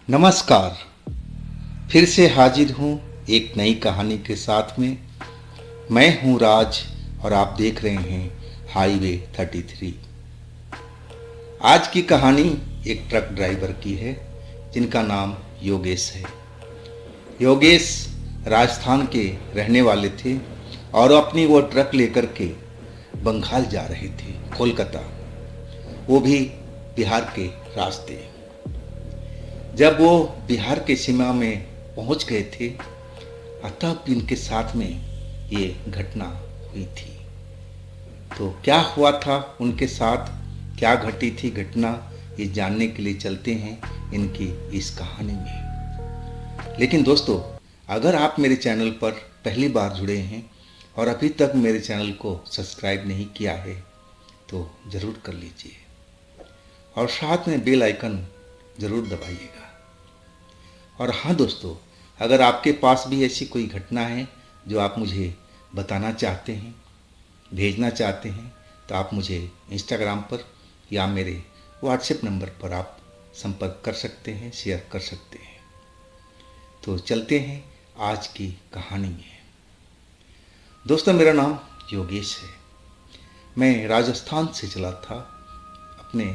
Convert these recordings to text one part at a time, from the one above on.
नमस्कार। फिर से हाजिर हूँ एक नई कहानी के साथ में। मैं हूँ राज और आप देख रहे हैं हाईवे 33। आज की कहानी एक ट्रक ड्राइवर की है जिनका नाम योगेश है। योगेश राजस्थान के रहने वाले थे और अपनी वो ट्रक लेकर के बंगाल जा रहे थे, कोलकाता, वो भी बिहार के रास्ते। जब वो बिहार के सीमा में पहुंच गए थे तब इनके साथ में ये घटना हुई थी। तो क्या हुआ था उनके साथ, क्या घटी थी घटना, ये जानने के लिए चलते हैं इनकी इस कहानी में। लेकिन दोस्तों, अगर आप मेरे चैनल पर पहली बार जुड़े हैं और अभी तक मेरे चैनल को सब्सक्राइब नहीं किया है तो ज़रूर कर लीजिए और साथ में बेल आइकन ज़रूर दबाइएगा। और हाँ दोस्तों, अगर आपके पास भी ऐसी कोई घटना है जो आप मुझे बताना चाहते हैं, भेजना चाहते हैं, तो आप मुझे इंस्टाग्राम पर या मेरे व्हाट्सएप नंबर पर आप संपर्क कर सकते हैं, शेयर कर सकते हैं। तो चलते हैं आज की कहानी में। दोस्तों, मेरा नाम योगेश है। मैं राजस्थान से चला था अपने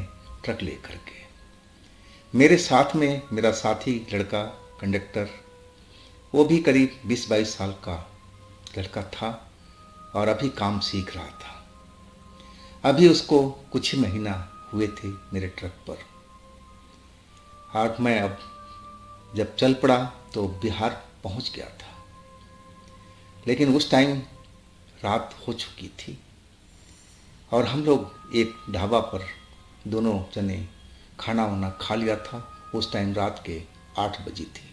ट्रक लेकर के। मेरे साथ में मेरा साथी लड़का कंडक्टर, वो भी करीब 20-22 साल का लड़का था और अभी काम सीख रहा था। अभी उसको कुछ ही महीना हुए थे मेरे ट्रक पर। और मैं अब जब चल पड़ा तो बिहार पहुंच गया था। लेकिन उस टाइम रात हो चुकी थी और हम लोग एक ढाबा पर दोनों जने खाना वाना खा लिया था। उस टाइम रात के 8 बजे थी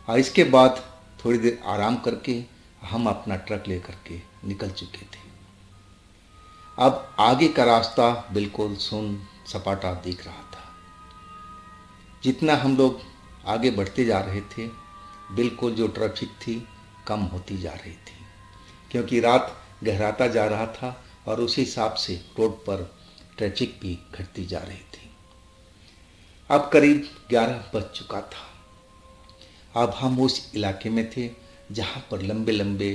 और इसके बाद थोड़ी देर आराम करके हम अपना ट्रक लेकर के निकल चुके थे। अब आगे का रास्ता बिल्कुल सुन सपाटा दिख रहा था। जितना हम लोग आगे बढ़ते जा रहे थे, बिल्कुल जो ट्रैफिक थी कम होती जा रही थी, क्योंकि रात गहराता जा रहा था और उसी हिसाब से रोड पर ट्रैफिक भी घटती जा रही थी। अब करीब 11 बज चुका था। अब हम उस इलाके में थे जहाँ पर लंबे लंबे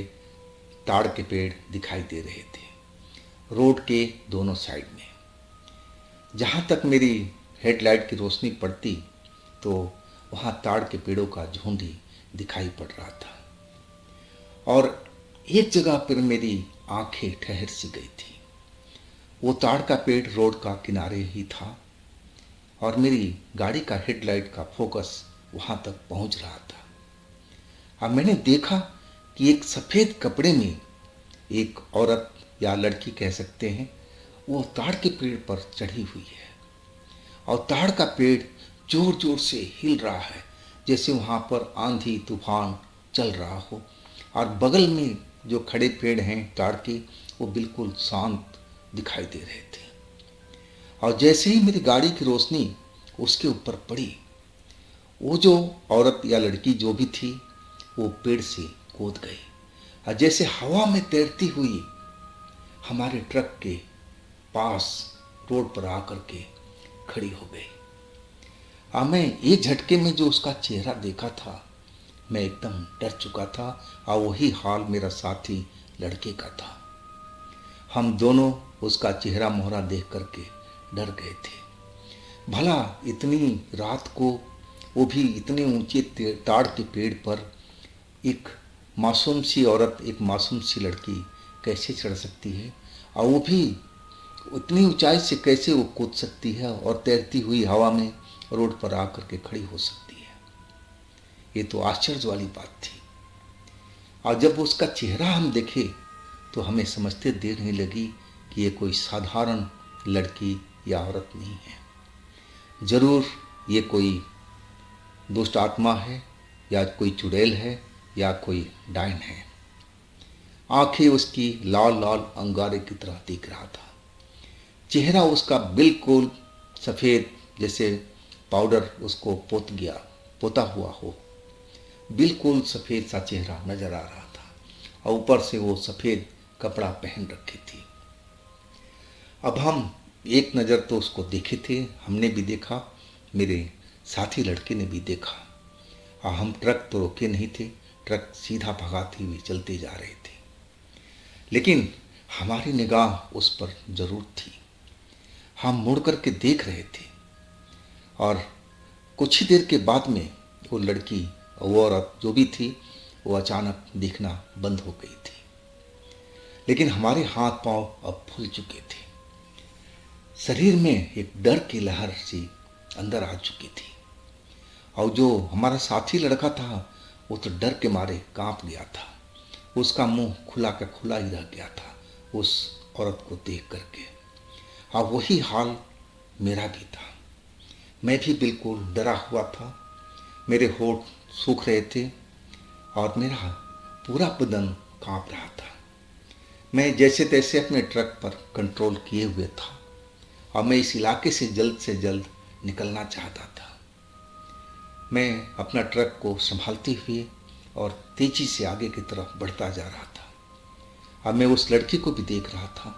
ताड़ के पेड़ दिखाई दे रहे थे रोड के दोनों साइड में। जहाँ तक मेरी हेडलाइट की रोशनी पड़ती तो वहाँ ताड़ के पेड़ों का झुंड ही दिखाई पड़ रहा था। और एक जगह पर मेरी आंखें ठहर सी गई थी। वो ताड़ का पेड़ रोड का किनारे ही था और मेरी गाड़ी का हेडलाइट का फोकस वहाँ तक पहुँच रहा था। अब मैंने देखा कि एक सफ़ेद कपड़े में एक औरत या लड़की कह सकते हैं, वो ताड़ के पेड़ पर चढ़ी हुई है और ताड़ का पेड़ जोर जोर से हिल रहा है, जैसे वहाँ पर आंधी तूफान चल रहा हो। और बगल में जो खड़े पेड़ हैं ताड़ के, वो बिल्कुल शांत दिखाई दे रहे थे। और जैसे ही मेरी गाड़ी की रोशनी उसके ऊपर पड़ी, वो जो औरत या लड़की जो भी थी वो पेड़ से कूद गई और जैसे हवा में तैरती हुई हमारे ट्रक के पास रोड पर आकर के खड़ी हो गई। और मैं एक झटके में जो उसका चेहरा देखा था, मैं एकदम डर चुका था। और वही हाल मेरा साथी लड़के का था। हम दोनों उसका चेहरा मोहरा देख करके डर गए थे। भला इतनी रात को, वो भी इतने ऊंचे ताड़ के पेड़ पर, एक मासूम सी औरत, एक मासूम सी लड़की कैसे चढ़ सकती है और वो भी उतनी ऊंचाई से कैसे वो कूद सकती है और तैरती हुई हवा में रोड पर आकर के खड़ी हो सकती है। ये तो आश्चर्य वाली बात थी। और जब उसका चेहरा हम देखे तो हमें समझते देर नहीं लगी कि ये कोई साधारण लड़की या औरत नहीं है। ज़रूर ये कोई दुष्ट आत्मा है या कोई चुड़ैल है या कोई डायन है। आंखें उसकी लाल लाल अंगारे की तरह दिख रहा था। चेहरा उसका बिल्कुल सफ़ेद, जैसे पाउडर उसको पोता हुआ हो, बिल्कुल सफ़ेद सा चेहरा नज़र आ रहा था। और ऊपर से वो सफ़ेद कपड़ा पहन रखी थी। अब हम एक नज़र तो उसको देखे थे, हमने भी देखा, मेरे साथी लड़के ने भी देखा और हम ट्रक तो रोके नहीं थे, ट्रक सीधा भगाते हुए चलते जा रहे थे। लेकिन हमारी निगाह उस पर जरूर थी। हम मुड़ कर के देख रहे थे और कुछ ही देर के बाद में वो लड़की, वो औरत जो भी थी, वो अचानक दिखना बंद हो गई थी। लेकिन हमारे हाथ पांव अब फूल चुके थे। शरीर में एक डर की लहर सी अंदर आ चुकी थी और जो हमारा साथी लड़का था वो तो डर के मारे कांप गया था। उसका मुंह खुला का खुला ही रह गया था उस औरत को देख करके। और वही हाल मेरा भी था। मैं भी बिल्कुल डरा हुआ था। मेरे होंठ सूख रहे थे और मेरा पूरा बदन कांप रहा था। मैं जैसे तैसे अपने ट्रक पर कंट्रोल किए हुए था और मैं इस इलाके से जल्द निकलना चाहता था। मैं अपना ट्रक को संभालते हुए और तेजी से आगे की तरफ बढ़ता जा रहा था। अब मैं उस लड़की को भी देख रहा था।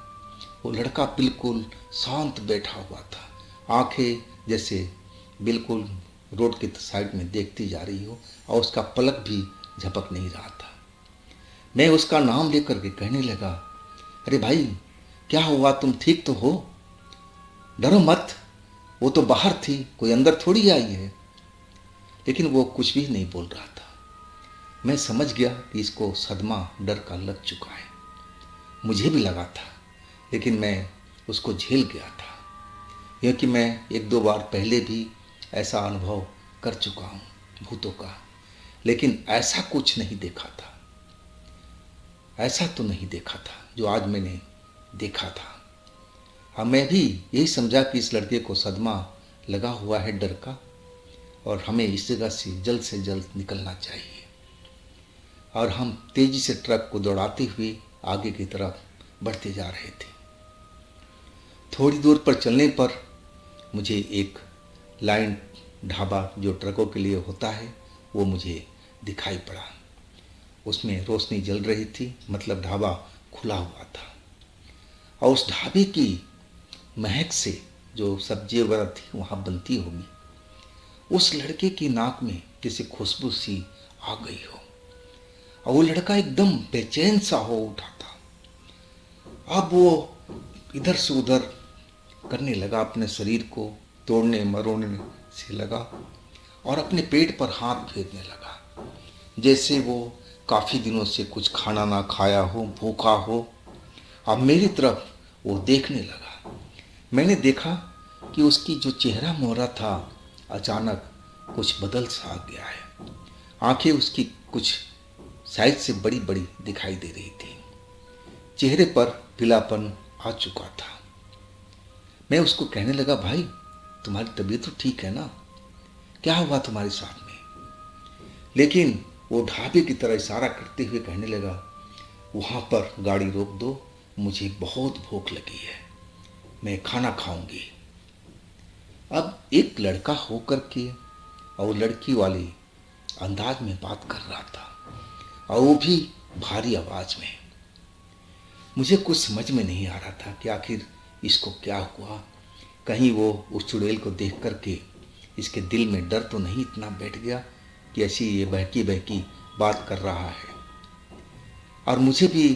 वो लड़का बिल्कुल शांत बैठा हुआ था, आंखें जैसे बिल्कुल रोड की साइड में देखती जा रही हो और उसका पलक भी झपक नहीं रहा था। मैं उसका नाम लेकर के कहने लगा, अरे भाई क्या हुआ, तुम ठीक तो हो? डरो मत, वो तो बाहर थी, कोई अंदर थोड़ी आई है। लेकिन वो कुछ भी नहीं बोल रहा था। मैं समझ गया कि इसको सदमा डर का लग चुका है। मुझे भी लगा था, लेकिन मैं उसको झेल गया था क्योंकि मैं एक दो बार पहले भी ऐसा अनुभव कर चुका हूँ भूतों का। लेकिन ऐसा कुछ नहीं देखा था, ऐसा तो नहीं देखा था जो आज मैंने देखा था। हाँ, मैं भी यही समझा कि इस लड़के को सदमा लगा हुआ है डर का और हमें इस जगह से जल्द निकलना चाहिए। और हम तेजी से ट्रक को दौड़ाते हुए आगे की तरफ बढ़ते जा रहे थे। थोड़ी दूर पर चलने पर मुझे एक लाइन ढाबा जो ट्रकों के लिए होता है वो मुझे दिखाई पड़ा। उसमें रोशनी जल रही थी, मतलब ढाबा खुला हुआ था। और उस ढाबे की महक से जो सब्जी वगैरह थी वहाँ बनती होगी, उस लड़के की नाक में जैसे खुशबू सी आ गई हो और वो लड़का एकदम बेचैन सा हो उठा था। अब वो इधर से उधर करने लगा, अपने शरीर को तोड़ने मरोड़ने से लगा और अपने पेट पर हाथ फेरने लगा, जैसे वो काफ़ी दिनों से कुछ खाना ना खाया हो, भूखा हो। अब मेरी तरफ वो देखने लगा। मैंने देखा कि उसकी जो चेहरा मोहरा था अचानक कुछ बदल सा आ गया है। आंखें उसकी कुछ साइज से बड़ी बड़ी दिखाई दे रही थी। चेहरे पर पीलापन आ चुका था। मैं उसको कहने लगा, भाई तुम्हारी तबीयत तो ठीक है ना? क्या हुआ तुम्हारे साथ में? लेकिन वो ढाबे की तरह इशारा करते हुए कहने लगा, वहाँ पर गाड़ी रोक दो, मुझे बहुत भूख लगी है, मैं खाना खाऊंगी। अब एक लड़का होकर के और लड़की वाली अंदाज में बात कर रहा था और वो भी भारी आवाज़ में। मुझे कुछ समझ में नहीं आ रहा था कि आखिर इसको क्या हुआ। कहीं वो उस चुड़ैल को देख करके इसके दिल में डर तो नहीं इतना बैठ गया कि ऐसी ये बहकी बहकी बात कर रहा है। और मुझे भी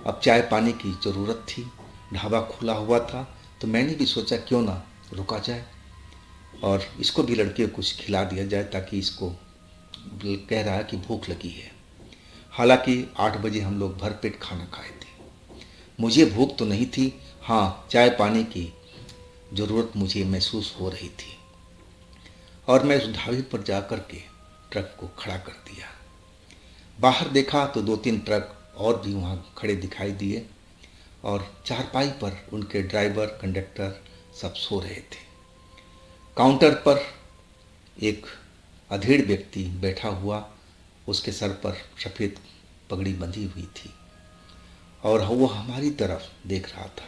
अब चाय पानी की ज़रूरत थी। ढाबा खुला हुआ था तो मैंने भी सोचा क्यों ना रुका जाए और इसको भी लड़के को कुछ खिला दिया जाए, ताकि इसको कह रहा है कि भूख लगी है। हालांकि 8 बजे हम लोग भरपेट खाना खाए थे। मुझे भूख तो नहीं थी, हाँ चाय पानी की ज़रूरत मुझे महसूस हो रही थी। और मैं उस ढाबे पर जा कर के ट्रक को खड़ा कर दिया। बाहर देखा तो 2-3 ट्रक और भी वहाँ खड़े दिखाई दिए और चारपाई पर उनके ड्राइवर कंडक्टर सब सो रहे थे। काउंटर पर एक अधेड़ व्यक्ति बैठा हुआ, उसके सर पर सफ़ेद पगड़ी बंधी हुई थी और वो हमारी तरफ देख रहा था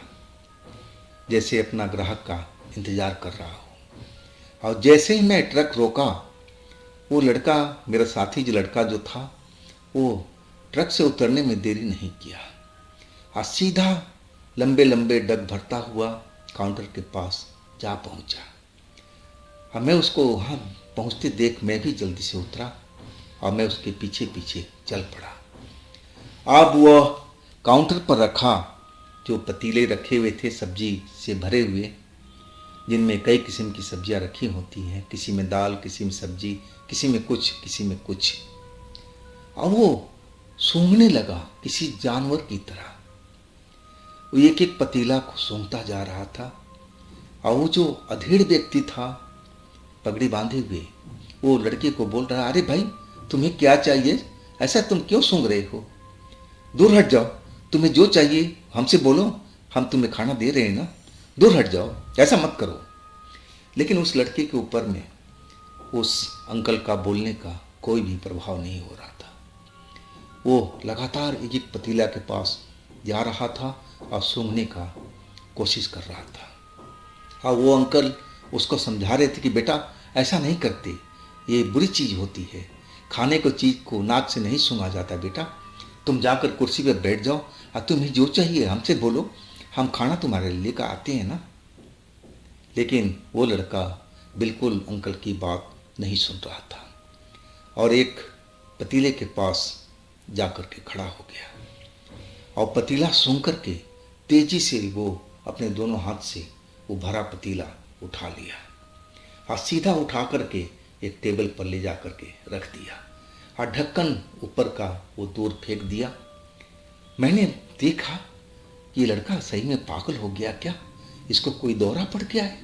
जैसे अपना ग्राहक का इंतज़ार कर रहा हो। और जैसे ही मैं ट्रक रोका, वो लड़का, मेरा साथी जो लड़का जो था, वो ट्रक से उतरने में देरी नहीं किया और सीधा लंबे लंबे डग भरता हुआ काउंटर के पास जा पहुंचा। अब मैं उसको वहाँ पहुँचते देख मैं भी जल्दी से उतरा और मैं उसके पीछे पीछे चल पड़ा। अब वह काउंटर पर रखा जो पतीले रखे हुए थे सब्जी से भरे हुए, जिनमें कई किस्म की सब्जियां रखी होती हैं, किसी में दाल, किसी में सब्जी, किसी में कुछ, किसी में कुछ। अब वो सूंघने लगा किसी जानवर की तरह। वो एक एक पतीला को सूंघता जा रहा था। और वो जो अधेड़ व्यक्ति था पगड़ी बांधे हुए, वो लड़के को बोल रहा, अरे भाई तुम्हें क्या चाहिए, ऐसा तुम क्यों सूंघ रहे हो, दूर हट जाओ, तुम्हें जो चाहिए हमसे बोलो, हम तुम्हें खाना दे रहे हैं ना, दूर हट जाओ, ऐसा मत करो। लेकिन उस लड़के के ऊपर में उस अंकल का बोलने का कोई भी प्रभाव नहीं हो रहा था। वो लगातार एक एक पतीला के पास जा रहा था और सूंघने का कोशिश कर रहा था। और वो अंकल उसको समझा रहे थे कि बेटा ऐसा नहीं करते, ये बुरी चीज़ होती है, खाने को चीज़ को नाक से नहीं सूंघा जाता बेटा, तुम जाकर कुर्सी पर बैठ जाओ और तुम्हें जो चाहिए हमसे बोलो, हम खाना तुम्हारे लिए लेकर आते हैं ना। लेकिन वो लड़का बिल्कुल अंकल की बात नहीं सुन रहा था और एक पतीले के पास जाकर के खड़ा हो गया और पतीला सूंघ करके तेजी से वो अपने दोनों हाथ से वो भरा पतीला उठा लिया और सीधा उठा करके एक टेबल पर ले जा करके रख दिया और ढक्कन ऊपर का वो दूर फेंक दिया। मैंने देखा कि ये लड़का सही में पागल हो गया क्या, इसको कोई दौरा पड़ गया है।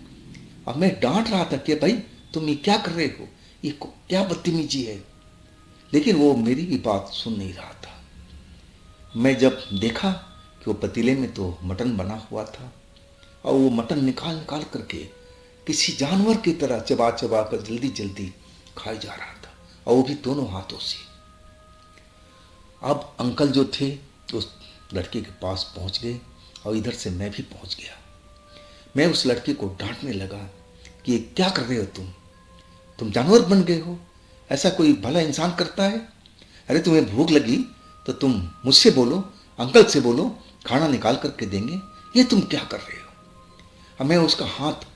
अब मैं डांट रहा था कि भाई तुम ये क्या कर रहे हो, ये क्या बदतमीजी है, लेकिन वो मेरी भी बात सुन नहीं रहा था। मैं जब देखा कि वो पतीले में तो मटन बना हुआ था और वो मटन निकाल निकाल करके किसी जानवर की तरह चबा चबा कर जल्दी जल्दी खाया जा रहा था और वो भी दोनों हाथों से। अब अंकल जो थे उस लड़के के पास पहुंच गए और इधर से मैं भी पहुंच गया। मैं उस लड़के को डांटने लगा कि क्या कर रहे हो तुम जानवर बन गए हो, ऐसा कोई भला इंसान करता है। अरे तुम्हें भूख लगी तो तुम मुझसे बोलो, अंकल से बोलो, खाना निकाल करके देंगे, ये तुम क्या कर रहे हो। अब मैं उसका हाथ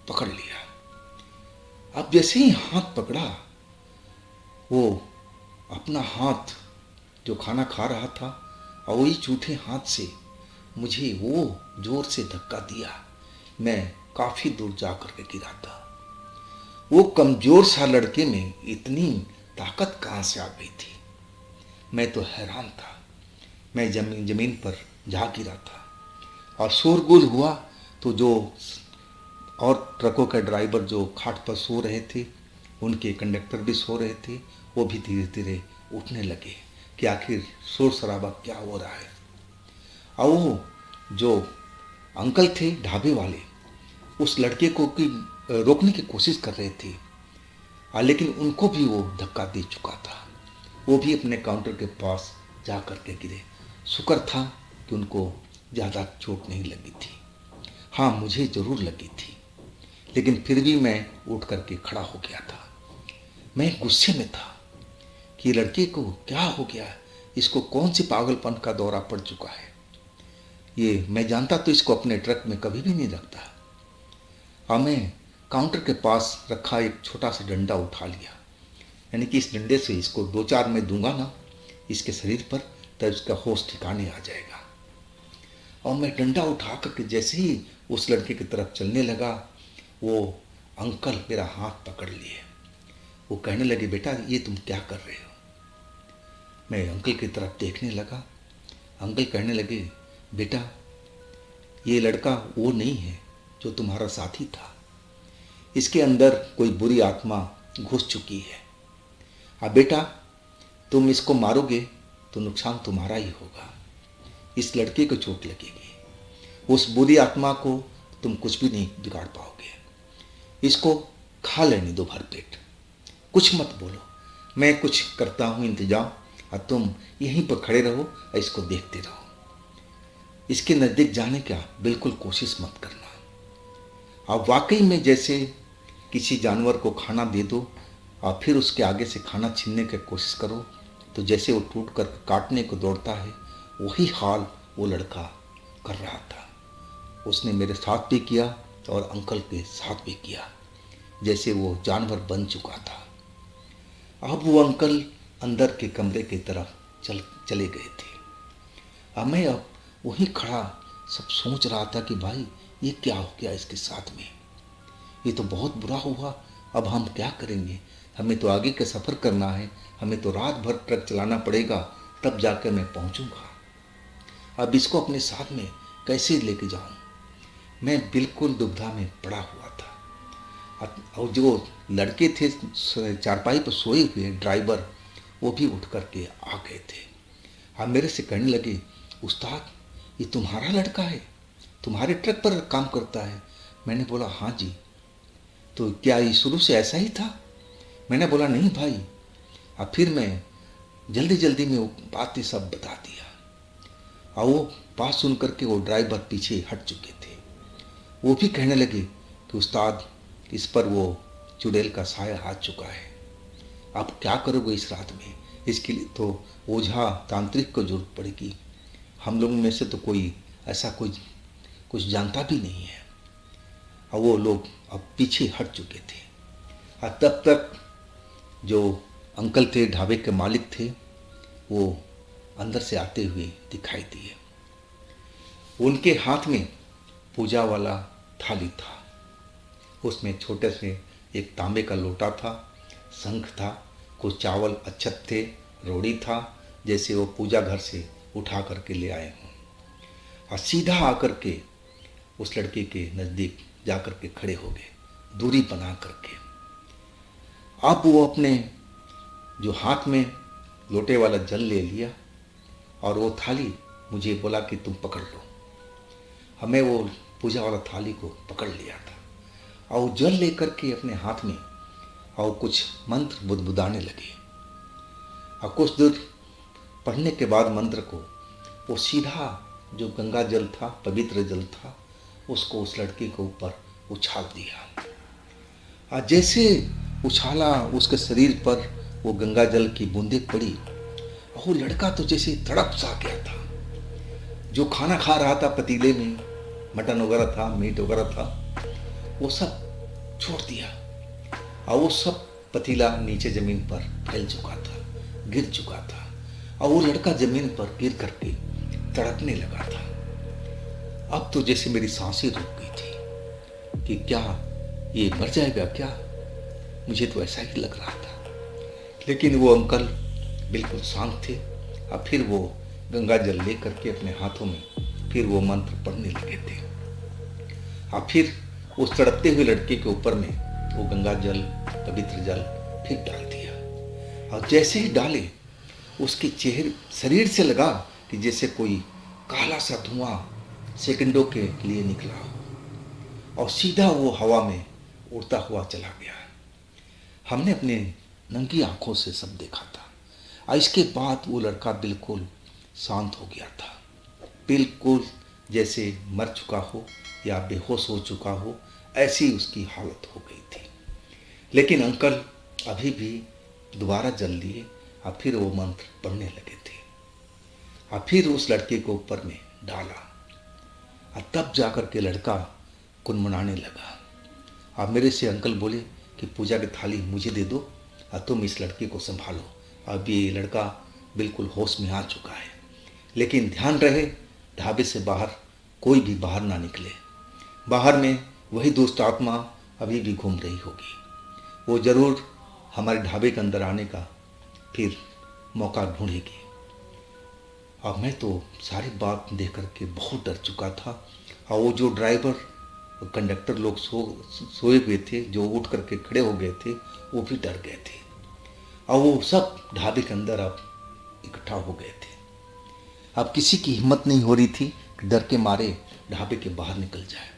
पकड़ लिया। अब जैसे ही हाथ पकड़ा, वो अपना हाथ जो खाना खा रहा था और वही झूठे हाथ से मुझे वो जोर से धक्का दिया। मैं काफी दूर जा करके गिरा था। वो कमजोर सा लड़के में इतनी ताकत कहाँ से आ गई थी, मैं तो हैरान था। मैं जमीन पर जा गिरा था और शोरगुल हुआ तो जो और ट्रकों के ड्राइवर जो खाट पर सो रहे थे, उनके कंडक्टर भी सो रहे थे, वो भी धीरे धीरे उठने लगे कि आखिर शोर शराबा क्या हो रहा है। और वो जो अंकल थे ढाबे वाले उस लड़के को की रोकने की कोशिश कर रहे थे, लेकिन उनको भी वो धक्का दे चुका था। वो भी अपने काउंटर के पास जा कर के गिरे। शुक्र था कि उनको ज़्यादा चोट नहीं लगी थी। हाँ, मुझे ज़रूर लगी थी, लेकिन फिर भी मैं उठ करके खड़ा हो गया था। मैं गुस्से में था कि लड़के को क्या हो गया, इसको कौन सी पागलपन का दौरा पड़ चुका है। ये मैं जानता तो इसको अपने ट्रक में कभी भी नहीं रखता। हाँ, मैं काउंटर के पास रखा एक छोटा सा डंडा उठा लिया, यानी कि इस डंडे से इसको दो चार मैं दूंगा ना इसके शरीर पर, तब इसका होश ठिकाने आ जाएगा। और मैं डंडा उठा करके जैसे ही उस लड़के की तरफ चलने लगा, वो अंकल मेरा हाथ पकड़ लिए। वो कहने लगे, बेटा ये तुम क्या कर रहे हो। मैं अंकल की तरफ देखने लगा। अंकल कहने लगे, बेटा ये लड़का वो नहीं है जो तुम्हारा साथी था, इसके अंदर कोई बुरी आत्मा घुस चुकी है। अब बेटा तुम इसको मारोगे तो नुकसान तुम्हारा ही होगा, इस लड़के को चोट लगेगी, उस बुरी आत्मा को तुम कुछ भी नहीं बिगाड़ पाओगे। इसको खा लेने दो भर पेट, कुछ मत बोलो, मैं कुछ करता हूँ इंतजाम, और तुम यहीं पर खड़े रहो और इसको देखते रहो। इसके नज़दीक जाने का बिल्कुल कोशिश मत करना। आप वाकई में जैसे किसी जानवर को खाना दे दो और फिर उसके आगे से खाना छीनने की कोशिश करो तो जैसे वो टूट कर काटने को दौड़ता है, वही हाल वो लड़का कर रहा था। उसने मेरे साथ भी किया और अंकल के साथ भी किया। जैसे वो जानवर बन चुका था। अब वो अंकल अंदर के कमरे की तरफ चले गए थे। अब वहीं खड़ा सब सोच रहा था कि भाई ये क्या हो गया इसके साथ में, ये तो बहुत बुरा हुआ। अब हम क्या करेंगे, हमें तो आगे का सफ़र करना है, हमें तो रात भर ट्रक चलाना पड़ेगा, तब जाकर मैं पहुंचूंगा। अब इसको अपने साथ में कैसे लेके जाऊं। मैं बिल्कुल दुविधा में पड़ा हुआ था। और जो लड़के थे चारपाई पर सोए हुए ड्राइवर, वो भी उठ करके आ गए थे। अब मेरे से कहने लगे, उस्ताद ये तुम्हारा लड़का है, तुम्हारे ट्रक पर काम करता है। मैंने बोला हाँ जी। तो क्या ये शुरू से ऐसा ही था? मैंने बोला नहीं भाई। अब फिर मैं जल्दी जल्दी में वो बातें सब बता दिया। और वो बात सुन करके वो ड्राइवर पीछे हट चुके थे। वो भी कहने लगे कि उस्ताद इस पर वो चुड़ैल का साया आ चुका है, आप क्या करोगे इस रात में, इसके लिए तो ओझा तांत्रिक को जरूरत पड़ेगी। हम लोगों में से तो कोई ऐसा कुछ जानता भी नहीं है। और वो लोग अब पीछे हट चुके थे। और तब तक जो अंकल थे, ढाबे के मालिक थे, वो अंदर से आते हुए दिखाई दिए। उनके हाथ में पूजा वाला थाली था, उसमें छोटे से एक तांबे का लोटा था, शंख था, कुछ चावल अक्षत थे, रोड़ी था, जैसे वो पूजा घर से उठा करके ले आए हों। और सीधा आकर के उस लड़के के नज़दीक जाकर के खड़े हो गए, दूरी बना करके। अब वो अपने जो हाथ में लोटे वाला जल ले लिया और वो थाली मुझे बोला कि तुम पकड़ लो। हमें वो पूजा वाला थाली को पकड़ लिया था और वो जल लेकर के अपने हाथ में और कुछ मंत्र बुदबुदाने लगे। और कुछ दूर पढ़ने के बाद मंत्र को वो सीधा जो गंगा जल था, पवित्र जल था, उसको उस लड़के के ऊपर उछाल दिया। और जैसे उछाला उसके शरीर पर वो गंगा जल की बूंदें पड़ी और वो लड़का तो जैसे तड़प सा गया था। जो खाना खा रहा था पतीले में, मटन वगैरह था, मीट वगैरह था, वो सब छोड़ दिया और वो सब पतीला नीचे ज़मीन पर फैल चुका था, गिर चुका था। और वो लड़का ज़मीन पर गिर करके तड़पने लगा था। अब तो जैसे मेरी सांसें रुक गई थी कि क्या ये मर जाएगा क्या, मुझे तो ऐसा ही लग रहा था। लेकिन वो अंकल बिल्कुल शांत थे। और फिर वो गंगा जल ले करके अपने हाथों में फिर वो मंत्र पढ़ने लगे थे। और फिर उस तड़पते हुए लड़के के ऊपर में वो गंगा जल, पवित्र जल फिर डाल दिया। और जैसे ही डाले उसके चेहरे शरीर से लगा कि जैसे कोई काला सा धुआं सेकंडों के लिए निकला हो और सीधा वो हवा में उड़ता हुआ चला गया। हमने अपने नंगी आंखों से सब देखा था। और इसके बाद वो लड़का बिल्कुल शांत हो गया था, बिल्कुल जैसे मर चुका हो या बेहोश हो चुका हो, ऐसी उसकी हालत हो गई थी। लेकिन अंकल अभी भी दोबारा जल लिए और फिर वो मंत्र पढ़ने लगे थे और फिर उस लड़के को ऊपर में डाला। और तब जाकर के लड़का कुनमुनाने लगा। और मेरे से अंकल बोले कि पूजा की थाली मुझे दे दो और तुम इस लड़के को संभालो। अब ये लड़का बिल्कुल होश में आ चुका है, लेकिन ध्यान रहे ढाबे से बाहर कोई भी बाहर ना निकले। बाहर में वही दुष्ट आत्मा अभी भी घूम रही होगी, वो ज़रूर हमारे ढाबे के अंदर आने का फिर मौका ढूंढेगी। अब मैं तो सारी बात देख करके बहुत डर चुका था। और वो जो ड्राइवर कंडक्टर लोग सोए हुए थे, जो उठ करके खड़े हो गए थे, वो भी डर गए थे। और वो सब ढाबे के अंदर अब इकट्ठा हो गए थे। अब किसी की हिम्मत नहीं हो रही थी कि डर के मारे ढाबे के बाहर निकल जाए।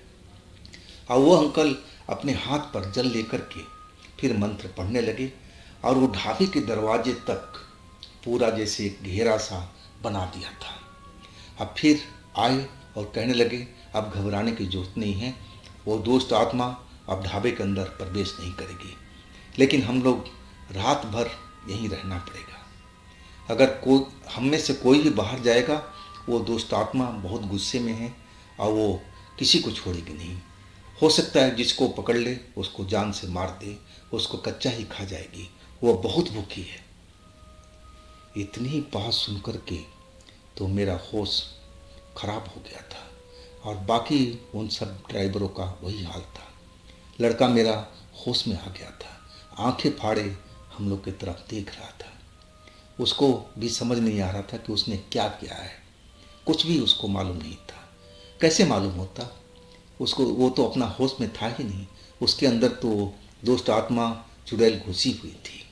और वो अंकल अपने हाथ पर जल लेकर के फिर मंत्र पढ़ने लगे और वो ढाबे के दरवाजे तक पूरा जैसे एक घेरा सा बना दिया था। अब फिर आए और कहने लगे अब घबराने की जरूरत नहीं है, वो दुष्ट आत्मा अब ढाबे के अंदर प्रवेश नहीं करेगी, लेकिन हम लोग रात भर यहीं रहना पड़ेगा। अगर कोई हम में से कोई भी बाहर जाएगा, वो दुष्ट आत्मा बहुत गुस्से में है और वो किसी को छोड़ेगी नहीं। हो सकता है जिसको पकड़ ले उसको जान से मार दे, उसको कच्चा ही खा जाएगी, वो बहुत भूखी है। इतनी बात सुनकर के तो मेरा होश खराब हो गया था, और बाकी उन सब ड्राइवरों का वही हाल था। लड़का मेरा होश में आ गया था, आंखें फाड़े हम लोग की तरफ देख रहा था। उसको भी समझ नहीं आ रहा था कि उसने क्या किया है, कुछ भी उसको मालूम नहीं था। कैसे मालूम होता उसको, वो तो अपना होश में था ही नहीं। उसके अंदर तो दुष्ट आत्मा चुड़ैल घुसी हुई थी।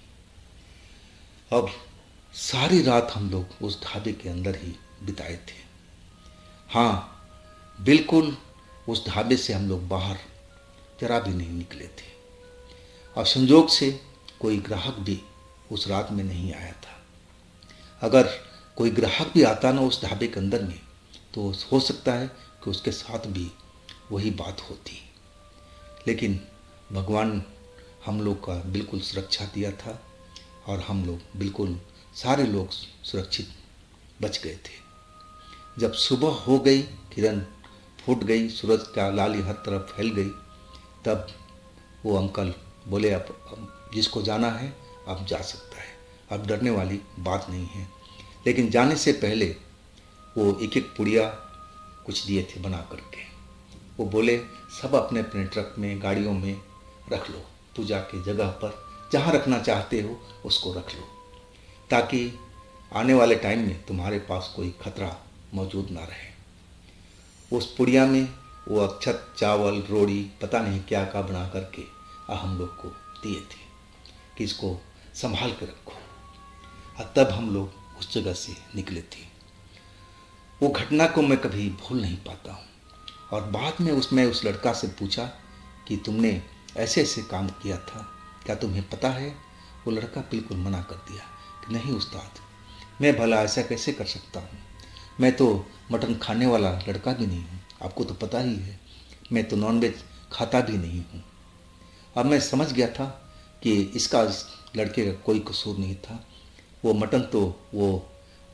अब सारी रात हम लोग उस ढाबे के अंदर ही बिताए थे। हाँ, बिल्कुल उस ढाबे से हम लोग बाहर जरा भी नहीं निकले थे, और संजोग से कोई ग्राहक भी उस रात में नहीं आया था। अगर कोई ग्राहक भी आता ना उस ढाबे के अंदर में, तो हो सकता है कि उसके साथ भी वही बात होती। लेकिन भगवान हम लोग का बिल्कुल सुरक्षा दिया था, और हम लोग बिल्कुल सारे लोग सुरक्षित बच गए थे। जब सुबह हो गई, किरण फूट गई, सूरज का लाली हर तरफ फैल गई, तब वो अंकल बोले अब जिसको जाना है अब जा सकता है, अब डरने वाली बात नहीं है। लेकिन जाने से पहले वो एक एक पुड़िया कुछ दिए थे बना करके। वो बोले सब अपने अपने ट्रक में, गाड़ियों में रख लो, पूजा की जगह पर जहाँ रखना चाहते हो उसको रख लो, ताकि आने वाले टाइम में तुम्हारे पास कोई खतरा मौजूद ना रहे। उस पुड़िया में वो अक्षत, चावल, रोड़ी, पता नहीं क्या क्या बना करके हम लोग को दिए थे कि इसको संभाल के रखो। और तब हम लोग उस जगह से निकले थे। वो घटना को मैं कभी भूल नहीं पाता हूँ। और बाद में उसमें उस लड़का से पूछा कि तुमने ऐसे ऐसे काम किया था, क्या तुम्हें पता है? वो लड़का बिल्कुल मना कर दिया कि नहीं उस्ताद, मैं भला ऐसा कैसे कर सकता हूँ, मैं तो मटन खाने वाला लड़का भी नहीं हूँ, आपको तो पता ही है, मैं तो नॉनवेज खाता भी नहीं हूँ। अब मैं समझ गया था कि इसका इस लड़के का कोई कसूर नहीं था। वो मटन तो वो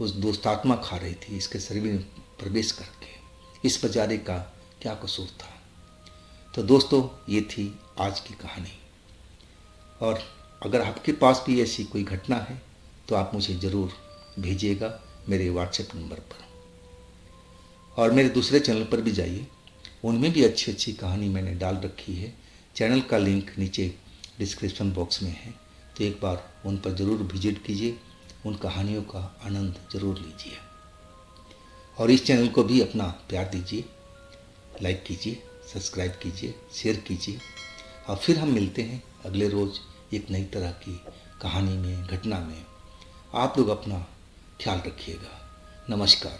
उस दुष्टात्मा खा रही थी इसके शरीर में प्रवेश करके, इस बेचारे का क्या कसूर था। तो दोस्तों, ये थी आज की कहानी। और अगर आपके पास भी ऐसी कोई घटना है तो आप मुझे ज़रूर भेजिएगा मेरे व्हाट्सएप नंबर पर। और मेरे दूसरे चैनल पर भी जाइए, उनमें भी अच्छी अच्छी कहानी मैंने डाल रखी है। चैनल का लिंक नीचे डिस्क्रिप्शन बॉक्स में है, तो एक बार उन पर ज़रूर विजिट कीजिए, उन कहानियों का आनंद ज़रूर लीजिए। और इस चैनल को भी अपना प्यार दीजिए, लाइक कीजिए, सब्सक्राइब कीजिए, शेयर कीजिए। और फिर हम मिलते हैं अगले रोज़ एक नई तरह की कहानी में, घटना में। आप लोग अपना ख्याल रखिएगा। नमस्कार।